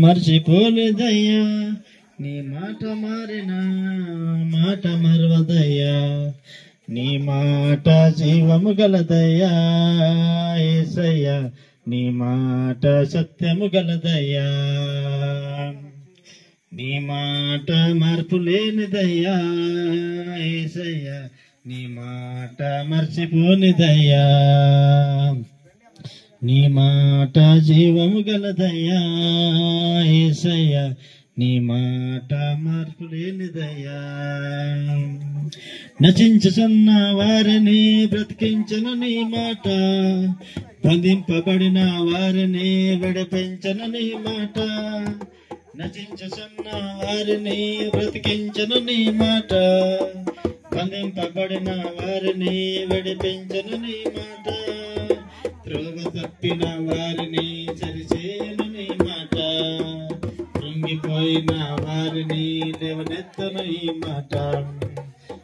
మర్చిపోలేదయ్యా నీ మాట మారిన మాట మరవదయ్యా నీ మాట జీవము గలదయ్యా యేసయ్యా నీ మాట సత్యము గలదయ్యా నీ మాట మార్పు లేనిదయ్యా యేసయ్యా నీ మాట మర్చిపోనిదయ్యా నీ మాట జీవము గలదయ్యా యేసయ్యా నీ మాట మార్పు లేనిదయ్యా నచించుచున్న వారిని బ్రతికించను నీ మాట బంధింపబడిన వారిని విడిపించను నీ మాట నచించుచున్న వారిని బ్రతికించను నీ మాట బంధింపబడిన వారిని విడిపించను నీ మాట త్రోవ తప్పిన వారిని సరిచేయను నీ మాట కృంగిపోయిన వారిని లేవనెత్తను ఈ మాట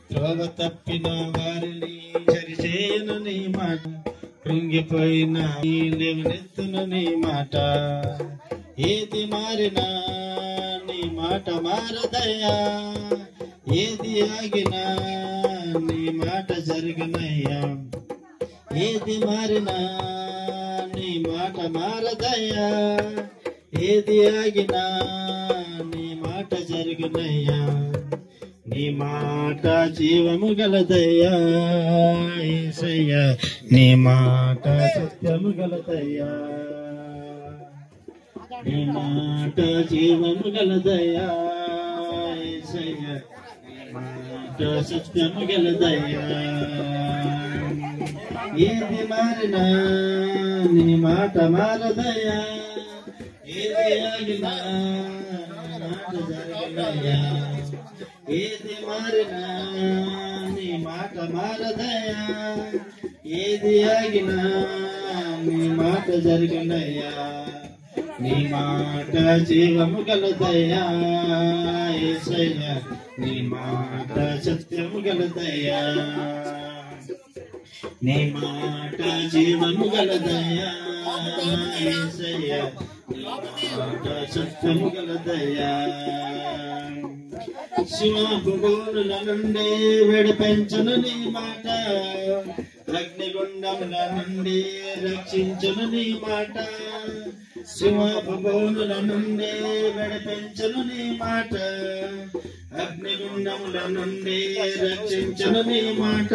త్రోవ తప్పిన వారిని సరిచేయను నీ మాట కృంగిపోయిన లేవనెత్తను నీ మాట ఏది మారినా నీ మాట మారదయ్యా ఏది ఆగినా నీ మాట జరుగునయ్యా ఏది మారినా నీ మాట మారదయ్యా ఏది ఆగినా నీ మాట జరుగునయ్యా నీ మాట జీవము గలదయ్యా యేసయ్యా నీ మాట సత్యము గలదయ్యా నీ మాట జీవము గలదయ్యా యేసయ్యా నీ మాట సత్యము గలదయ్యా ఏది మారినా నీ మాట మారదయ్యా ఏది ఆగినా మాట జరగదయ్యా ఏది మారినా నీ మాట మారదయ్యా ఏది ఆగినా నీ మాట జరగదయ్యా నీ మాట జీవము గలదయ్యా యేసయ్యా నీ మాట సత్యము గలదయ్యా నీ మాట జీవము గలదయ్యా యేసయ్యా నీ మాట సత్యము గలదయ్యా సింహపుగోనుల నుండి విడిపించును నీ మాట అగ్నిగుండముల నుండి రక్షించును నీ మాట సింహపుగోనుల నుండి విడిపించును నీ మాట అగ్నిగుండముల నుండి రక్షించును నీ మాట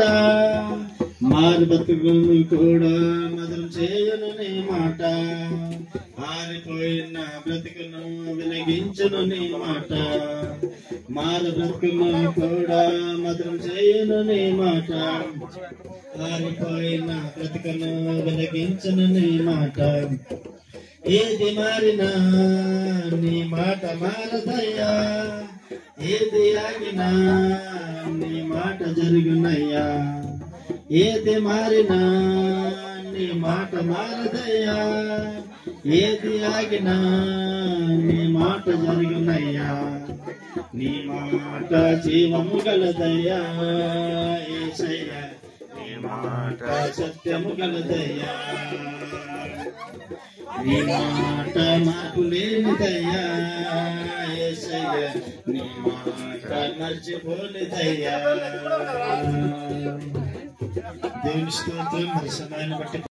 మారు బతుకును కూడా మధురం చేయను నీ మాట ఆరిపోయిన బ్రతుకును వెలిగించును నీ మాట మారు బ్రతుకును కూడా మధురం చేయను నీ మాట ఆరిపోయిన బ్రతుకును వెలిగించును నీ మాట ఏది మారినా నీ మాట మారదయ్యా ఏది ఆగినా నీ మాట జరుగునయ్యా ఏది మారినా నీ మాట మారదయ్యా ఏది ఆగినా నీ మాట జరుగునయ్యా నీ మాట జీవము గలదయ్యా యేసయ్యా నీ మాట సత్యము గలదయ్యా నీ మాట మార్పు లేనిదయ్యా యేసయ్యా నీ మాట మర్చిపోలేదయ్యా దేవుని స్తోత్రం మరి సమయాన్ని బట్టి